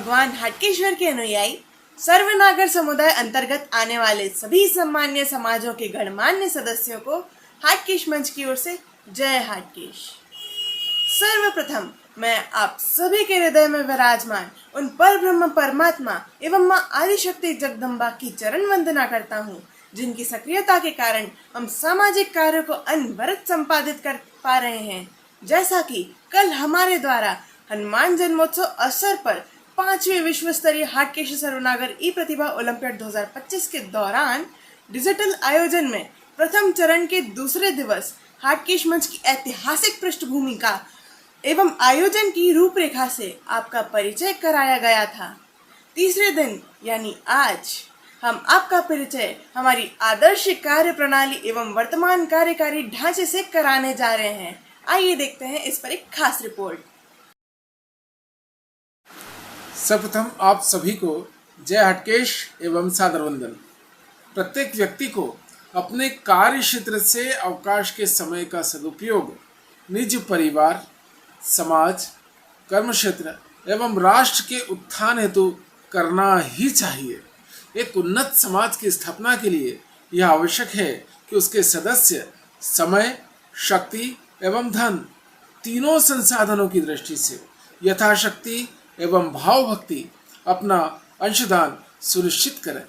भगवान हाटकेश्वर के अनुयायी सर्वनागर समुदाय अंतर्गत आने वाले सभी सम्मान्य समाजों के गणमान्य सदस्यों को हाटकेश मंच की ओर से जय हाटकेश। सर्वप्रथम मैं आप सभी के हृदय में विराजमान उन पर ब्रह्म परमात्मा एवं माँ आदिशक्ति जगदम्बा की चरण वंदना करता हूँ, जिनकी सक्रियता के कारण हम सामाजिक कार्यों को अनवरत संपादित कर पा रहे हैं। जैसा कि कल हमारे द्वारा हनुमान जन्मोत्सव अवसर पर 5वें विश्व स्तरीय हाटकेश सर्वनागर ई प्रतिभा ओलंपियाड 2025 के दौरान डिजिटल आयोजन में प्रथम चरण के दूसरे दिवस हाटकेश मंच की ऐतिहासिक पृष्ठभूमि का एवं आयोजन की रूपरेखा से आपका परिचय कराया गया था। तीसरे दिन यानी आज हम आपका परिचय हमारी आदर्श कार्य प्रणाली एवं वर्तमान कार्यकारी ढांचे से कराने जा रहे हैं। आइए देखते हैं इस पर एक खास रिपोर्ट। सर्वप्रथम आप सभी को जय हाटकेश एवं सादर वंदन। प्रत्येक व्यक्ति को अपने कार्य क्षेत्र से अवकाश के समय का सदुपयोग निज परिवार, समाज, कर्म क्षेत्र एवं राष्ट्र के उत्थान हेतु करना ही चाहिए। एक उन्नत समाज की स्थापना के लिए यह आवश्यक है कि उसके सदस्य समय, शक्ति एवं धन तीनों संसाधनों की दृष्टि से यथाशक्ति एवं भाव भक्ति अपना अंशदान सुनिश्चित करें।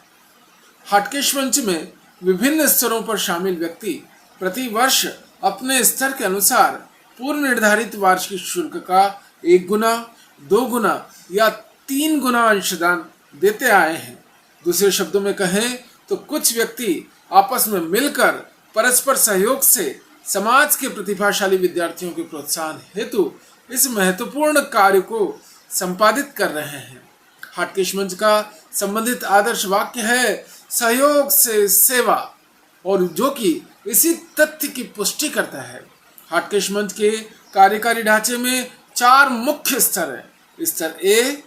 हाटकेश मंच में विभिन्न स्तरों पर शामिल व्यक्ति प्रति वर्ष अपने स्तर के अनुसार पूर्व निर्धारित वार्षिक शुल्क का 1 गुना, 2 गुना या 3 गुना अंशदान देते आए हैं। दूसरे शब्दों में कहें तो कुछ व्यक्ति आपस में मिलकर परस्पर सहयोग से समाज के प्रतिभाशाली विद्यार्थियों के प्रोत्साहन हेतु इस महत्वपूर्ण कार्य को संपादित कर रहे हैं। हाटकेश मंच का संबंधित आदर्श वाक्य है सहयोग से सेवा, और जो कि इसी तथ्य की पुष्टि करता है। हाटकेश मंच के कार्यकारी ढांचे में 4 मुख्य स्तर हैं: स्तर ए,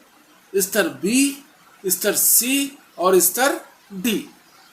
स्तर बी, स्तर सी और स्तर डी।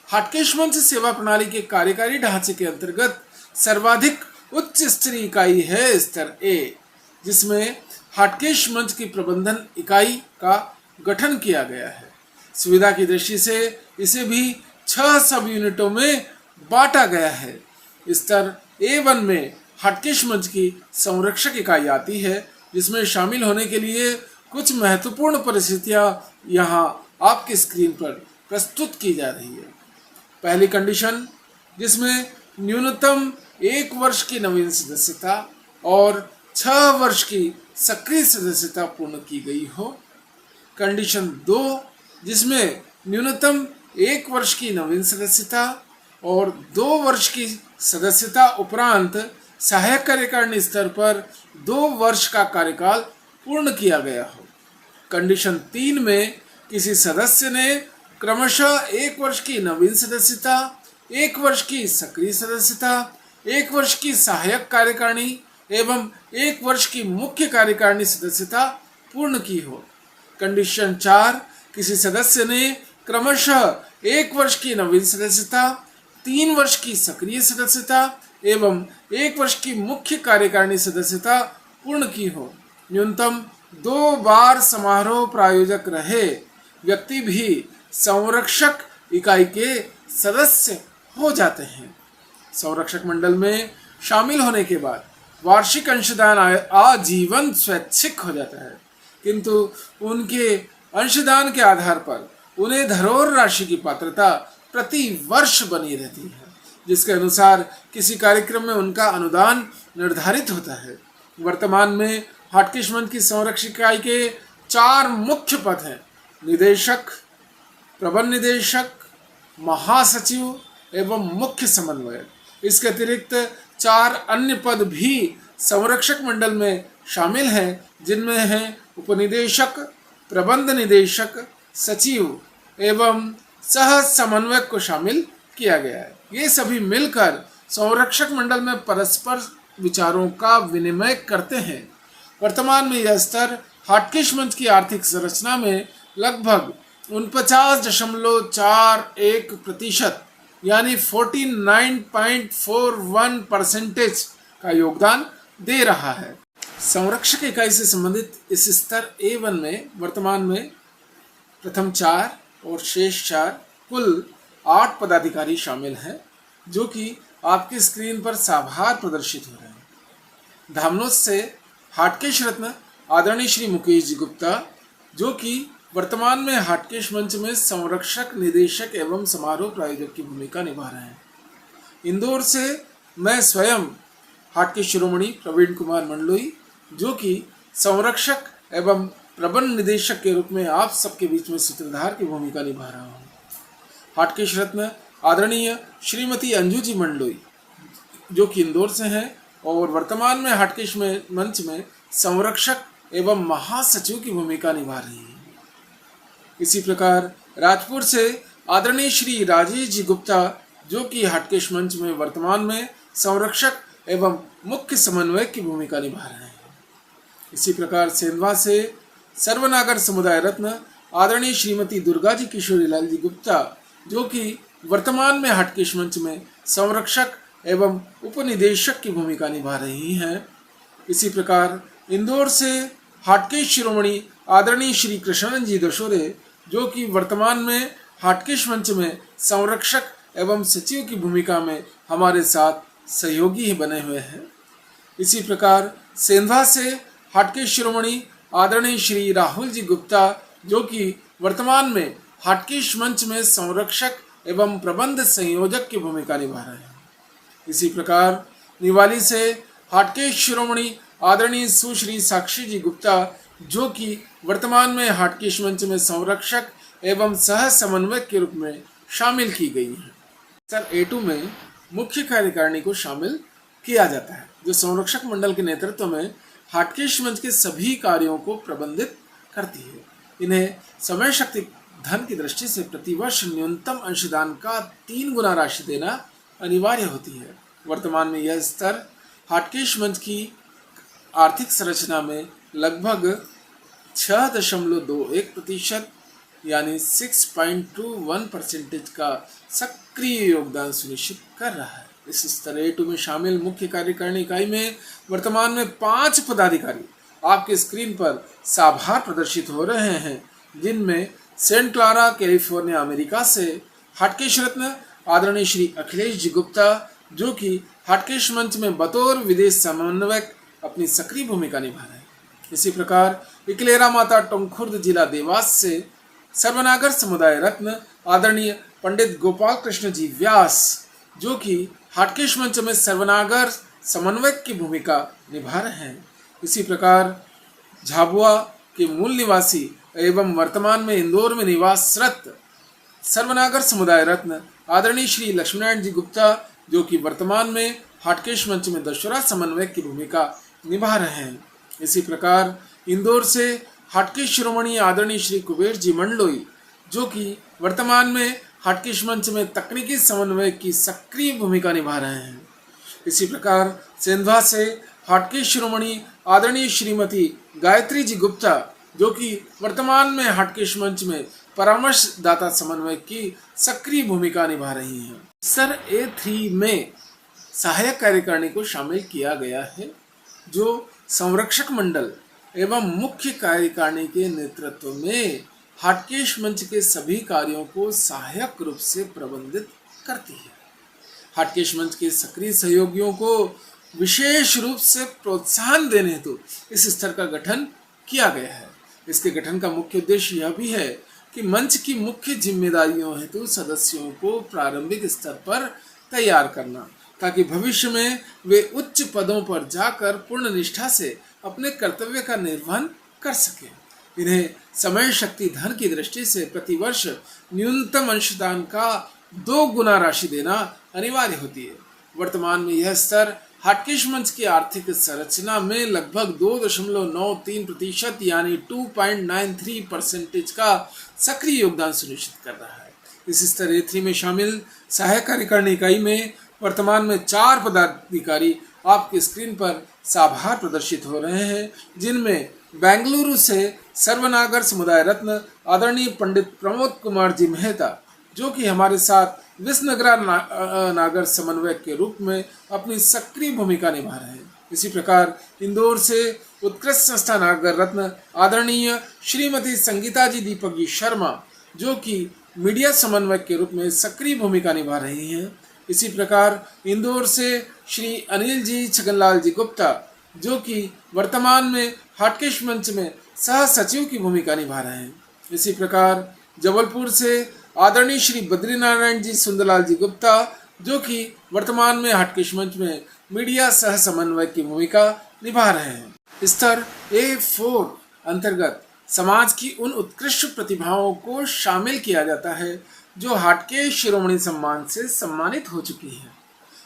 हाटकेश मंच सेवा प्रणाली के कार्यकारी ढांचे के अंतर्गत सर्वाधिक उच्च स्तरीय इकाई है स्तर ए, जिसमें हाटकेश मंच की प्रबंधन इकाई का गठन किया गया है। सुविधा की दृष्टि से इसे भी 6 सब यूनिटों में बांटा गया है। स्तर A1 में हाटकेश मंच की संरक्षक इकाई आती है, जिसमें शामिल होने के लिए कुछ महत्वपूर्ण परिस्थितियां यहाँ आपकी स्क्रीन पर प्रस्तुत की जा रही है। पहली कंडीशन, जिसमें न्यूनतम 1 वर्ष की नवीन सदस्यता और 6 वर्ष की सक्रिय सदस्यता पूर्ण की गई हो। कंडीशन 2, जिसमें न्यूनतम 1 वर्ष की नवीन सदस्यता और 2 वर्ष की सदस्यता उपरांत सहायक कार्यकारिणी स्तर पर 2 वर्ष का कार्यकाल पूर्ण किया गया हो। कंडीशन 3 में किसी सदस्य ने क्रमशः 1 वर्ष की नवीन सदस्यता, 1 वर्ष की सक्रिय सदस्यता, 1 वर्ष की सहायक कार्यकारिणी एवं 1 वर्ष की मुख्य कार्यकारिणी सदस्यता पूर्ण की हो। कंडीशन 4, किसी सदस्य ने क्रमशः 1 वर्ष की नवीन सदस्यता, 3 वर्ष की सक्रिय सदस्यता एवं 1 वर्ष की मुख्य कार्यकारिणी सदस्यता पूर्ण की हो। न्यूनतम 2 बार समारोह प्रायोजक रहे व्यक्ति भी संरक्षक इकाई के सदस्य हो जाते हैं। संरक्षक मंडल में शामिल होने के बाद वार्षिक अंशदान आजीवन स्वैच्छिक हो जाता है, किंतु उनके अंशदान के आधार पर उन्हें धरोहर राशि की पात्रता प्रति वर्ष बनी रहती है, जिसके अनुसार किसी कार्यक्रम में उनका अनुदान निर्धारित होता है। वर्तमान में हाटकेश मंच की संरक्षक इकाई के 4 मुख्य पद हैं: निदेशक, प्रबंध निदेशक, महासचिव एवं मुख्य समन्वयक। इसके अतिरिक्त 4 अन्य पद भी संरक्षक मंडल में शामिल हैं, जिनमें हैं उपनिदेशक, प्रबंध निदेशक, सचिव एवं सह समन्वयक को शामिल किया गया है। ये सभी मिलकर संरक्षक मंडल में परस्पर विचारों का विनिमय करते हैं। वर्तमान में यह स्तर हाटकेश मंच की आर्थिक संरचना में लगभग 49.41% यानी 49.41% का योगदान दे रहा है। संरक्षक इकाई से संबंधित इस स्तर A1 में वर्तमान में प्रथम 4 और शेष 4 कुल 8 पदाधिकारी शामिल हैं, जो कि आपकी स्क्रीन पर साभार प्रदर्शित हो रहे हैं। धामनोद से हाटकेश रत्न आदरणीय श्री मुकेश जी गुप्ता, जो कि वर्तमान में हाटकेश मंच में संरक्षक, निदेशक एवं समारोह प्रायोजक की भूमिका निभा रहे हैं। इंदौर से मैं स्वयं हाटकेश शिरोमणि प्रवीण कुमार मंडलोई, जो कि संरक्षक एवं प्रबंध निदेशक के रूप में आप सबके बीच में सूत्रधार की भूमिका निभा रहा हूँ। हाटकेश रत्न आदरणीय श्रीमती अंजू जी मंडलोई, जो कि इंदौर से हैं और वर्तमान में हाटकेश में मंच में संरक्षक एवं महासचिव की भूमिका निभा रही हैं। इसी प्रकार राजपुर से आदरणीय श्री राजेश जी गुप्ता, जो कि हाटकेश मंच में वर्तमान में संरक्षक एवं मुख्य समन्वयक की भूमिका निभा रहे हैं। इसी प्रकार सेंधवा से सर्वनागर समुदाय रत्न आदरणीय श्रीमती दुर्गा जी किशोरी लाल जी गुप्ता, जो कि वर्तमान में हाटकेश मंच में संरक्षक एवं उपनिदेशक की भूमिका निभा रही हैं। इसी प्रकार इंदौर से हाटकेश शिरोमणि आदरणीय श्री कृष्णानंद जी दशोरे, जो कि वर्तमान में हाटकेश मंच में संरक्षक एवं सचिव की भूमिका में हमारे साथ सहयोगी बने हुए हैं। इसी प्रकार सेंधवा से हाटकेश शिरोमणि आदरणीय श्री राहुल जी गुप्ता, जो कि वर्तमान में हाटकेश मंच में संरक्षक एवं प्रबंध संयोजक की भूमिका निभा रहे हैं। इसी प्रकार निवाली से हाटकेश शिरोमणि आदरणीय सुश्री साक्षी जी गुप्ता, जो कि वर्तमान में हाटकेश मंच में संरक्षक एवं सह समन्वयक के रूप में शामिल की गई हैं। स्तर A2 में मुख्य कार्यकारिणी को शामिल किया जाता है, जो संरक्षक मंडल के नेतृत्व में हाटकेश मंच के सभी कार्यों को प्रबंधित करती है। इन्हें समय शक्ति धन की दृष्टि से प्रतिवर्ष न्यूनतम अंशदान का 3 गुना राशि देना अनिवार्य होती है। वर्तमान में यह स्तर हाटकेश मंच की आर्थिक संरचना में लगभग 6.21% यानी 6.21% का सक्रिय योगदान सुनिश्चित कर रहा है। इस स्तर A2 में शामिल मुख्य कार्यकारिणी इकाई में वर्तमान में 5 पदाधिकारी आपके स्क्रीन पर साभार प्रदर्शित हो रहे हैं, जिनमें सेंट क्लारा कैलिफोर्निया अमेरिका से हाटकेश रत्न आदरणीय श्री अखिलेश जी गुप्ता, जो कि हाटकेश मंच में बतौर विदेश समन्वयक अपनी सक्रिय भूमिका निभा रहे हैं। इसी प्रकार इकलेरा माता टोंखुर्द जिला देवास से सर्वनागर समुदाय रत्न आदरणीय पंडित गोपाल कृष्ण जी व्यास, जो कि हाटकेश मंच में सर्वनागर समन्वयक की भूमिका निभा रहे हैं। इसी प्रकार झाबुआ के मूल निवासी एवं वर्तमान में इंदौर में निवासरत सर्वनागर समुदाय रत्न आदरणीय श्री लक्ष्मीनारायण जी गुप्ता, जो कि वर्तमान में हाटकेश मंच में दशहरा समन्वयक की भूमिका निभा रहे हैं। इसी प्रकार इंदौर से हाटकेश शिरोमणि आदरणीय श्री कुबेर जी मंडलोई, जो कि वर्तमान में हाटकेश मंच में तकनीकी समन्वय की सक्रिय भूमिका निभा रहे हैं। इसी प्रकार सेंधवा से हाटकेश शिरोमणि आदरणीय श्रीमती गायत्री जी गुप्ता, जो कि वर्तमान में हाटकेश मंच में परामर्शदाता समन्वय की सक्रिय भूमिका निभा रही हैं। स्तर A3 में सहायक कार्यकारिणी को शामिल किया गया है, जो संरक्षक मंडल एवं मुख्य कार्यकारिणी के नेतृत्व में हाटकेश मंच के सभी कार्यों को सहायक रूप से प्रबंधित करती है। हाटकेश मंच के सक्रिय सहयोगियों को विशेष रूप से प्रोत्साहन देने हेतु इस स्तर का गठन किया गया है। इसके गठन का मुख्य उद्देश्य यह भी है कि मंच की मुख्य जिम्मेदारियों हेतु सदस्यों को प्रारंभिक स्तर पर तैयार करना, ताकि भविष्य में वे उच्च पदों पर जाकर पूर्ण निष्ठा से अपने कर्तव्य का निर्वहन कर सकें। इन्हें समय शक्ति धन की दृष्टि से प्रतिवर्ष न्यूनतम अंशदान का 2 गुना राशि देना अनिवार्य होती है। वर्तमान में यह स्तर हाटकेश मंच की आर्थिक संरचना में लगभग 2.93% यानी 2.93% का सक्रिय योगदान सुनिश्चित कर रहा है। इस स्तर A3 में शामिल सहायक कार्यकारिणी इकाई में वर्तमान में 4 पदाधिकारी आपकी स्क्रीन पर साभार प्रदर्शित हो रहे हैं, जिनमें बेंगलुरु से सर्वनागर समुदाय रत्न आदरणीय पंडित प्रमोद कुमार जी मेहता, जो कि हमारे साथ विसनगरा नागर समन्वयक के रूप में अपनी सक्रिय भूमिका निभा रहे हैं। इसी प्रकार इंदौर से उत्कृष्ट संस्था नागर रत्न आदरणीय श्रीमती संगीता जी दीपक जी शर्मा, जो कि मीडिया समन्वयक के रूप में सक्रिय भूमिका निभा रही हैं। इसी प्रकार इंदौर से श्री अनिल जी छगनलाल जी गुप्ता, जो कि वर्तमान में हाटकेश मंच में सह सचिव की भूमिका निभा रहे हैं। इसी प्रकार जबलपुर से आदरणीय श्री बद्रीनारायण जी सुंदरलाल जी गुप्ता, जो कि वर्तमान में हाटकेश मंच में मीडिया सह समन्वयक की भूमिका निभा रहे हैं। स्तर A4 अंतर्गत समाज की उन उत्कृष्ट प्रतिभाओं को शामिल किया जाता है जो हाटकेश शिरोमणि सम्मान से सम्मानित हो चुकी हैं।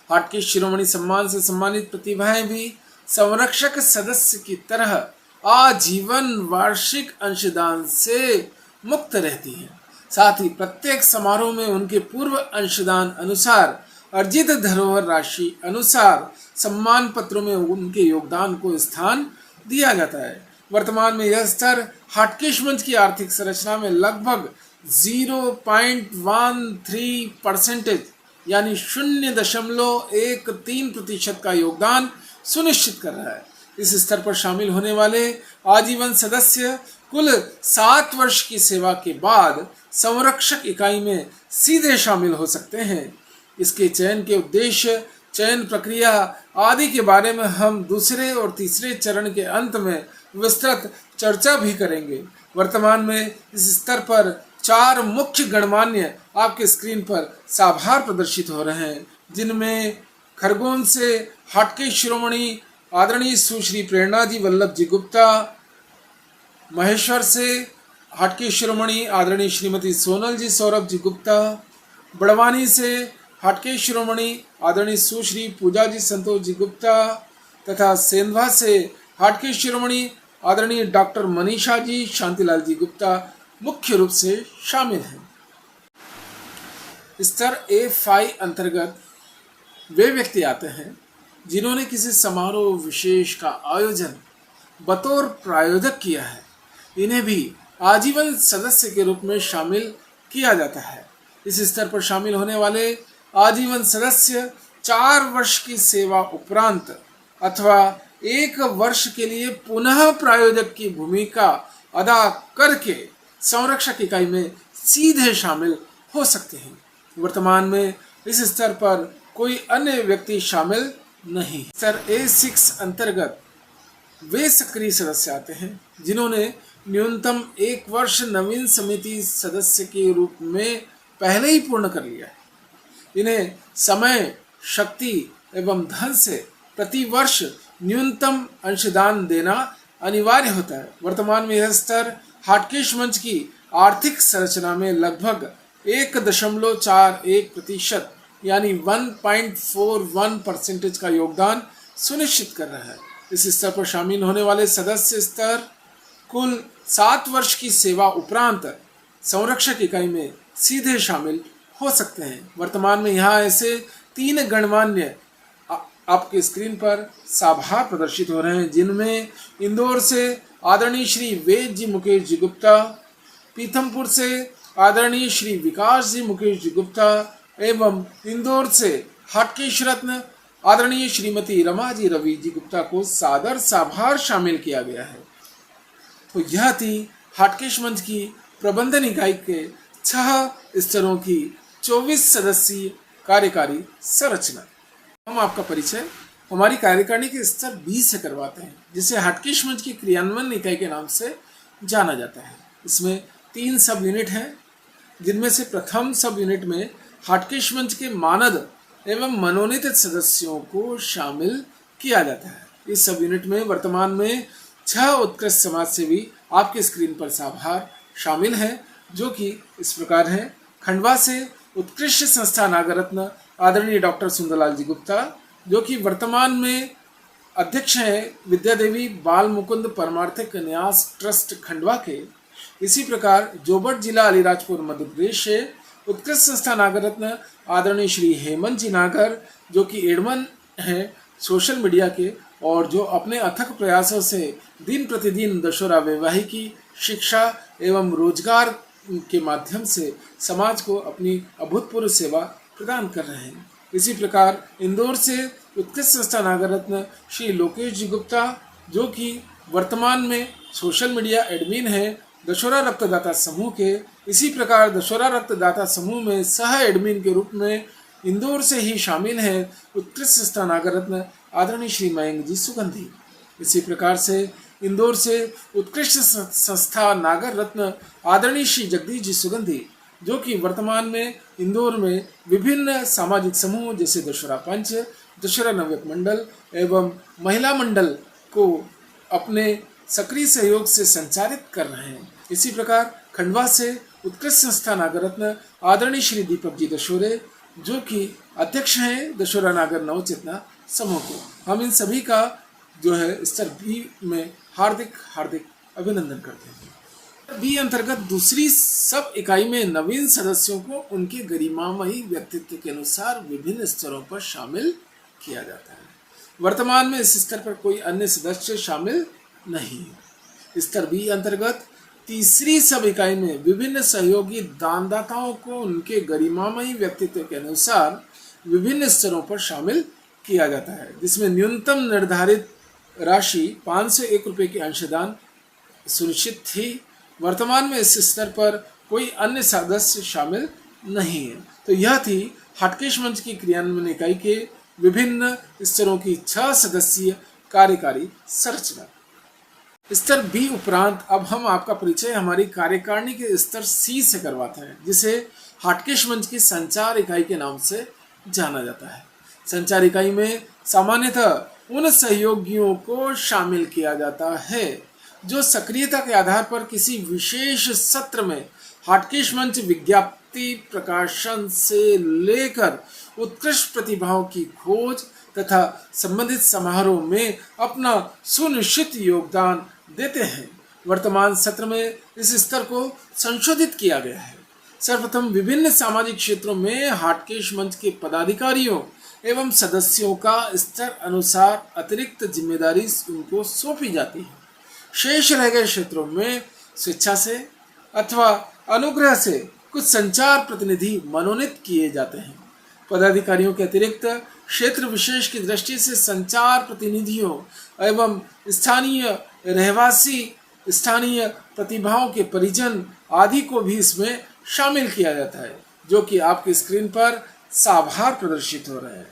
हाटकेश शिरोमणि सम्मान से सम्मानित प्रतिभाएं भी संरक्षक सदस्य की तरह आजीवन वार्षिक अंशदान से मुक्त रहती हैं। साथ ही प्रत्येक समारोह में उनके पूर्व अंशदान अनुसार अर्जित धरोहर राशि अनुसार सम्मान पत्रों में उनके योगदान को स्थान दिया जाता है। वर्तमान में यह स्तर हाटकेश मंच की आर्थिक संरचना में लगभग 0.13% यानी 0.13% का योगदान सुनिश्चित कर रहा है। इस स्तर पर शामिल होने वाले आजीवन सदस्य कुल 7 वर्ष की सेवा के बाद संरक्षक इकाई में सीधे शामिल हो सकते हैं। इसके चयन के उद्देश्य, चयन प्रक्रिया आदि के बारे में हम दूसरे और तीसरे चरण के अंत में विस्तृत चर्चा भी करेंगे। वर्तमान में इस स्तर पर 4 मुख्य गणमान्य आपके स्क्रीन पर साभार प्रदर्शित हो रहे हैं, जिनमें खरगोन से हाटकेश शिरोमणि आदरणीय सुश्री प्रेरणा जी वल्लभ जी गुप्ता, महेश्वर से हाटकेश शिरोमणि आदरणीय श्रीमती सोनल जी सौरभ जी गुप्ता, बड़वानी से हाटकेश शिरोमणि आदरणीय सुश्री पूजा जी संतोष जी गुप्ता तथा सेंधवा से हाटकेश शिरोमणि आदरणीय डॉक्टर मनीषा जी शांतिलाल जी गुप्ता मुख्य रूप से शामिल हैं। स्तर A5 अंतर्गत वे व्यक्ति आते हैं जिन्होंने किसी समारोह विशेष का आयोजन बतौर प्रायोजक किया है। इन्हें भी आजीवन सदस्य के रूप में शामिल किया जाता है। इस स्तर पर शामिल होने वाले आजीवन सदस्य 4 वर्ष की सेवा उपरांत अथवा 1 वर्ष के लिए पुनः प्रायोजक की भूमिका अदा करके संरक्षक इकाई में सीधे शामिल हो सकते हैं। वर्तमान में इस स्तर पर कोई अन्य व्यक्ति शामिल नहीं। स्तर A6 अंतर्गत वे सक्रिय सदस्य आते हैं जिन्होंने न्यूनतम 1 वर्ष नवीन समिति सदस्य के रूप में पहले ही पूर्ण कर लिया है। इन्हें समय, शक्ति एवं धन से प्रति वर्ष न्यूनतम अंशदान देना अनिवार्य होता है। वर्तमान में यह स्तर हाटकेश मंच की आर्थिक संरचना में लगभग 1.41% यानी 1.41% का योगदान सुनिश्चित कर रहा है। इस स्तर पर शामिल होने वाले सदस्य स्तर कुल 7 वर्ष की सेवा उपरांत संरक्षक इकाई में सीधे शामिल हो सकते हैं। वर्तमान में यहाँ ऐसे 3 गणमान्य आपके स्क्रीन पर साभार प्रदर्शित हो रहे हैं, जिनमें इंदौर से आदरणीय श्री वेद जी मुकेश जी गुप्ता, पीथमपुर से आदरणीय श्री विकास जी मुकेश जी गुप्ता एवं इंदौर से हाटकेश रत्न आदरणीय श्रीमती रमा जी रवि जी गुप्ता को सादर साभार शामिल किया गया है। तो यह थी हाटकेश मंच की प्रबंधन इकाई के 6 स्तरों की 24 सदस्यीय कार्यकारी संरचना। हम आपका परिचय हमारी कार्यकारिणी के स्तर 20 से करवाते हैं, जिसे हाटकेश मंच की क्रियान्वयन इकाई के नाम से जाना जाता है। इसमें 3 सब यूनिट हैं, जिनमें से प्रथम सब यूनिट में हाटकेश मंच के मानद एवं मनोनीत सदस्यों को शामिल किया जाता है। इस सब यूनिट में वर्तमान में 6 उत्कृष्ट समाजसेवी आपके स्क्रीन पर साभार शामिल हैं, जो कि इस प्रकार हैं। खंडवा से उत्कृष्ट संस्था नागर रत्न आदरणीय डॉक्टर सुंदरलाल जी गुप्ता, जो कि वर्तमान में अध्यक्ष हैं विद्या देवी बाल मुकुंद परमार्थिक न्यास ट्रस्ट खंडवा के। इसी प्रकार जोबट जिला अलीराजपुर मध्य प्रदेश से उत्कृष्ट संस्था नागर रत्न आदरणीय श्री हेमंत जी नागर, जो कि एडमन हैं सोशल मीडिया के और जो अपने अथक प्रयासों से दिन प्रतिदिन दशहरा वैवाहिकी शिक्षा एवं रोजगार के माध्यम से समाज को अपनी अभूतपूर्व सेवा प्रदान कर रहे हैं। इसी प्रकार इंदौर से उत्कृष्ट संस्था नागर रत्न श्री लोकेश जी गुप्ता, जो कि वर्तमान में सोशल मीडिया एडमिन है दशहरा रक्तदाता समूह के। इसी प्रकार दशहरा रक्तदाता समूह में सह एडमिन के रूप में इंदौर से ही शामिल है उत्कृष्ट संस्था नागर रत्न आदरणीय श्री मयंक जी सुगंधी। इसी प्रकार से इंदौर से उत्कृष्ट संस्था नागर रत्न आदरणीय श्री जगदीश जी सुगंधी, जो कि वर्तमान में इंदौर में विभिन्न सामाजिक समूह जैसे दशहरा पंच, दशहरा नवयुवक मंडल एवं महिला मंडल को अपने सक्रिय सहयोग से संचालित कर रहे हैं। इसी प्रकार खंडवा से उत्कृष्ट संस्था नागर रत्न आदरणीय श्री दीपक जी दशोरे, जो कि अध्यक्ष हैं दशहरा नागर नवचेतना समूह को। हम इन सभी का जो है स्तर बी में हार्दिक अभिनंदन करते हैं। बी अंतर्गत दूसरी सब इकाई में नवीन सदस्यों को उनके गरिमामयी व्यक्तित्व के अनुसार विभिन्न स्तरों पर शामिल किया जाता है। वर्तमान में इस स्तर पर कोई अन्य सदस्य शामिल नहीं है। स्तर बी अंतर्गत तीसरी सब इकाई में विभिन्न सहयोगी दानदाताओं को उनके गरिमामयी व्यक्तित्व के अनुसार विभिन्न स्तरों पर शामिल किया जाता है, जिसमें न्यूनतम निर्धारित राशि 501 रुपये की अंशदान सुनिश्चित थी। वर्तमान में इस स्तर पर कोई अन्य सदस्य शामिल नहीं है। तो यह थी हाटकेश मंच की क्रियान्वयन इकाई के विभिन्न स्तरों की 6 सदस्यीय कार्यकारी संरचना। स्तर बी उपरांत अब हम आपका परिचय हमारी कार्यकारिणी के स्तर सी से करवाते हैं, जिसे हाटकेश मंच की संचार इकाई के नाम से जाना जाता है। संचार इकाई में सामान्यतः उन सहयोगियों को शामिल किया जाता है जो सक्रियता के आधार पर किसी विशेष सत्र में हाटकेश मंच विज्ञप्ति प्रकाशन से लेकर उत्कृष्ट प्रतिभाओं की खोज तथा संबंधित समारोह में अपना सुनिश्चित योगदान देते हैं। वर्तमान सत्र में इस स्तर को संशोधित किया गया है। सर्वप्रथम विभिन्न सामाजिक क्षेत्रों में हाटकेश मंच के पदाधिकारियों एवं सदस्यों का स्तर अनुसार अतिरिक्त जिम्मेदारी उनको सौंपी जाती है। शेष रह गए क्षेत्रों में स्वेच्छा से अथवा अनुग्रह से कुछ संचार प्रतिनिधि मनोनीत किए जाते हैं। पदाधिकारियों के अतिरिक्त क्षेत्र विशेष की दृष्टि से संचार प्रतिनिधियों एवं स्थानीय रहवासी, स्थानीय प्रतिभाओं के परिजन आदि को भी इसमें शामिल किया जाता है, जो कि आपकी स्क्रीन पर साभार प्रदर्शित हो रहा है।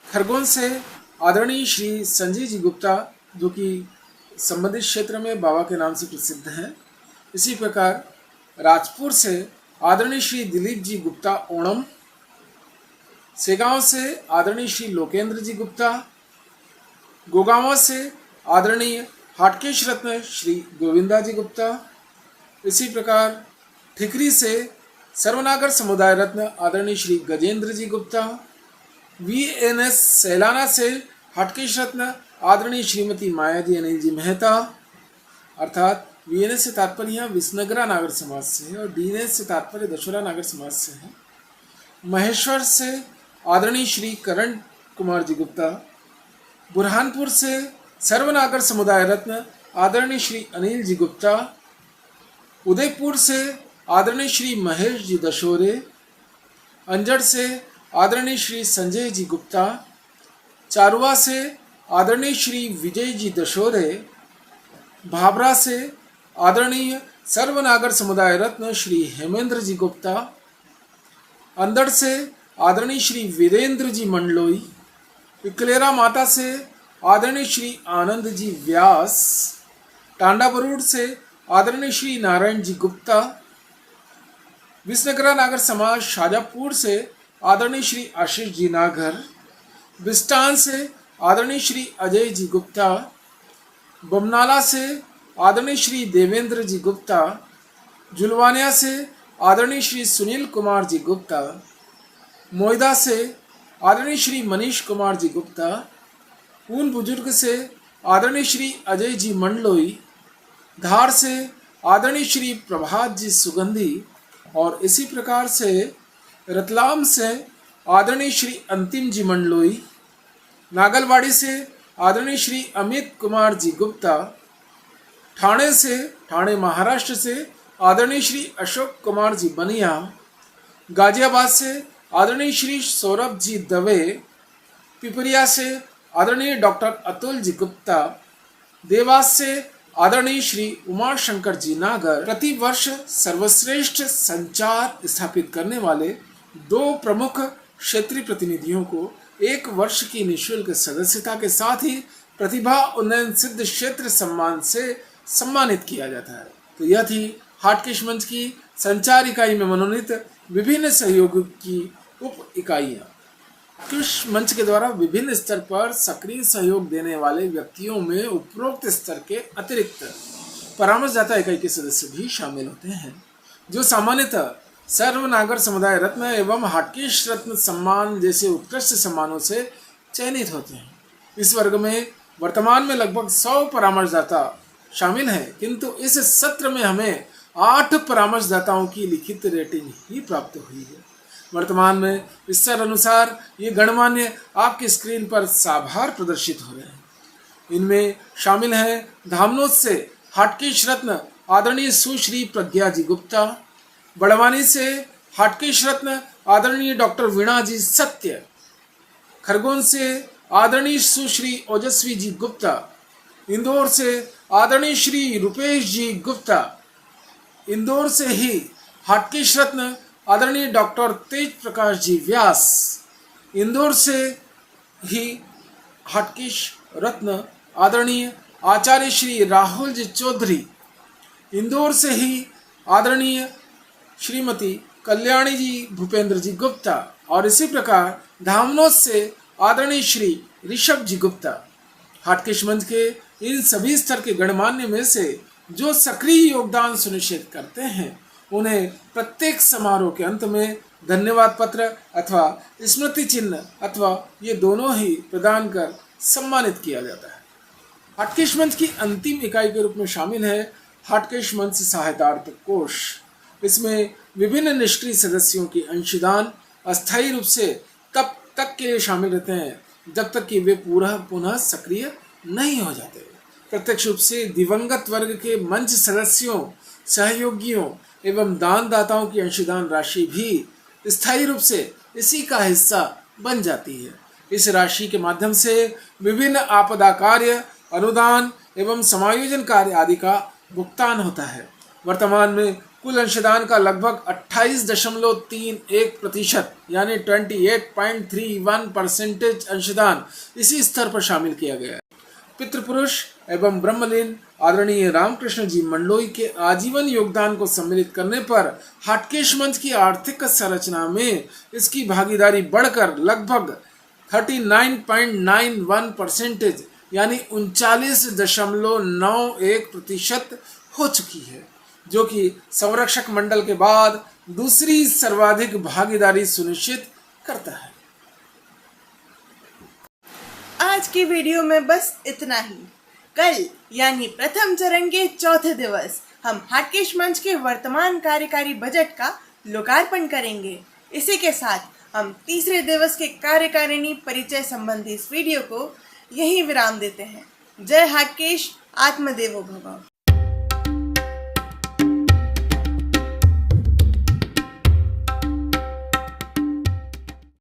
खरगोन से आदरणीय श्री संजय जी गुप्ता, जो कि संबंधित क्षेत्र में बाबा के नाम से प्रसिद्ध हैं। इसी प्रकार राजपुर से आदरणीय श्री दिलीप जी गुप्ता ओणम, सेगांव से आदरणीय श्री लोकेंद्र जी गुप्ता, गोगांवा से आदरणीय हाटकेश रत्न श्री गोविंदा जी गुप्ता। इसी प्रकार ठिकरी से सर्वनागर समुदाय रत्न आदरणीय श्री गजेंद्र जी गुप्ता। VNS सैलाना से हाटकेश रत्न आदरणीय श्रीमती माया जी अनिल जी मेहता, अर्थात VNS से तात्पर्य यहाँ विसनगरा नागर समाज से है और DNS से तात्पर्य दशहरा नागर समाज से है। महेश्वर से आदरणीय श्री करण कुमार जी गुप्ता। बुरहानपुर से सर्वनागर समुदाय रत्न आदरणीय श्री अनिल जी गुप्ता। उदयपुर से आदरणीय श्री महेश जी दशोरे। अंजड़ से आदरणीय श्री संजय जी गुप्ता। चारुआ से आदरणीय श्री विजय जी दशोरे। भाबरा से आदरणीय सर्वनागर समुदाय रत्न श्री हेमेंद्र जी गुप्ता। अंदड़ से आदरणीय श्री वीरेंद्र जी मंडलोई। इकलेरा माता से आदरणीय श्री आनंद जी व्यास। टांडा बरूड से आदरणीय श्री नारायण जी गुप्ता। विसनगरा नागर समाज शाजापुर से आदरणीय श्री आशीष जी नागर। बिस्टान से आदरणीय श्री अजय जी गुप्ता। बमनाला से आदरणीय श्री देवेंद्र जी गुप्ता। जुलवानिया से आदरणीय श्री सुनील कुमार जी गुप्ता। मोयदा से आदरणीय श्री मनीष कुमार जी गुप्ता। ऊन बुजुर्ग से आदरणीय श्री अजय जी मंडलोई। धार से आदरणीय श्री प्रभात जी सुगंधी। और इसी प्रकार से रतलाम से आदरणीय श्री अंतिम जी मंडलोई। नागलवाड़ी से आदरणीय श्री अमित कुमार जी गुप्ता। ठाणे से, ठाणे महाराष्ट्र से आदरणीय श्री अशोक कुमार जी बनिया। गाजियाबाद से आदरणीय श्री सौरभ जी दवे। पिपरिया से आदरणीय डॉक्टर अतुल जी गुप्ता, देवास से आदरणीय श्री उमा शंकर जी नागर प्रति वर्ष सर्वश्रेष्ठ संचार स्थापित करने वाले 2 प्रमुख क्षेत्रीय प्रतिनिधियों को 1 वर्ष की निःशुल्क सदस्यता के साथ ही प्रतिभा उन्नयन सिद्ध क्षेत्र सम्मान से सम्मानित किया जाता है। तो यह थी हाटकेश मंच की संचार इकाई में मनोनीत विभिन्न सहयोग की उप इकाइयाँ। हाटकेश मंच के द्वारा विभिन्न स्तर पर सक्रिय सहयोग देने वाले व्यक्तियों में उपरोक्त स्तर के अतिरिक्त परामर्शदाता इकाई के सदस्य भी शामिल होते हैं, जो सामान्यतः सर्वनागर समुदाय रत्न एवं हाटकेश रत्न सम्मान जैसे उत्कृष्ट सम्मानों से चयनित होते हैं। इस वर्ग में वर्तमान में लगभग 100 परामर्शदाता शामिल हैं, किंतु इस सत्र में हमें 8 परामर्शदाताओं की लिखित रेटिंग ही प्राप्त हुई है। वर्तमान में स्तर अनुसार ये गणमान्य आपकी स्क्रीन पर साभार प्रदर्शित हो रहे हैं। इनमें शामिल हैं धामनोद से हाटकेश रत्न आदरणीय सुश्री प्रज्ञा जी गुप्ता, बड़वानी से हाटकेश रत्न आदरणीय डॉक्टर वीणा जी सत्य, खरगोन से आदरणीय सुश्री ओजस्वी जी गुप्ता, इंदौर से आदरणीय श्री रुपेश जी गुप्ता, इंदौर से ही हाटकेश रत्न आदरणीय डॉक्टर तेज प्रकाश जी व्यास, इंदौर से ही हाटकेश रत्न आदरणीय आचार्य श्री राहुल जी चौधरी, इंदौर से ही आदरणीय श्रीमती कल्याणी जी भूपेंद्र जी गुप्ता, और इसी प्रकार धामनोद से आदरणीय श्री ऋषभ जी गुप्ता। हाटकेश मंच के इन सभी स्तर के गणमान्य में से जो सक्रिय योगदान सुनिश्चित करते हैं, उन्हें प्रत्येक समारोह के अंत में धन्यवाद पत्र अथवा स्मृति चिन्ह अथवा ये दोनों ही प्रदान कर सम्मानित किया जाता है। हाटकेश मंच की अंतिम इकाई के रूप में शामिल है हाटकेश मंच सहायतार्थ कोष। इसमें विभिन्न निष्क्रिय सदस्यों की अंशदान अस्थायी रूप से तब तक के लिए शामिल रहते हैं जब तक कि वे पुनः सक्रिय नहीं हो जाते। प्रत्यक्ष रूप से दिवंगत वर्ग के मंच सदस्यों, सहयोगियों एवं दानदाताओं की अंशदान राशि भी स्थायी रूप से इसी का हिस्सा बन जाती है। इस राशि के माध्यम से विभिन्न आपदा कार्य, अनुदान एवं समायोजन कार्य आदि का भुगतान होता है। वर्तमान में कुल अंशदान का लगभग 28.31% यानी 28.31% अंशदान इसी स्तर पर शामिल किया गया है। पितृपुरुष एवं ब्रह्मलीन आदरणीय रामकृष्ण जी मंडलोई के आजीवन योगदान को सम्मिलित करने पर हाटकेश मंच की आर्थिक संरचना में इसकी भागीदारी बढ़कर लगभग 39.91% यानी 39.91% हो चुकी है, जो कि संरक्षक मंडल के बाद दूसरी सर्वाधिक भागीदारी सुनिश्चित करता है। आज की वीडियो में बस इतना ही। कल यानी प्रथम चरण के चौथे दिवस हम हाटकेश मंच के वर्तमान कार्यकारी बजट का लोकार्पण करेंगे। इसी के साथ हम तीसरे दिवस के कार्यकारिणी परिचय संबंधी इस वीडियो को यहीं विराम देते हैं। जय हाटकेश, आत्मदेवो भव।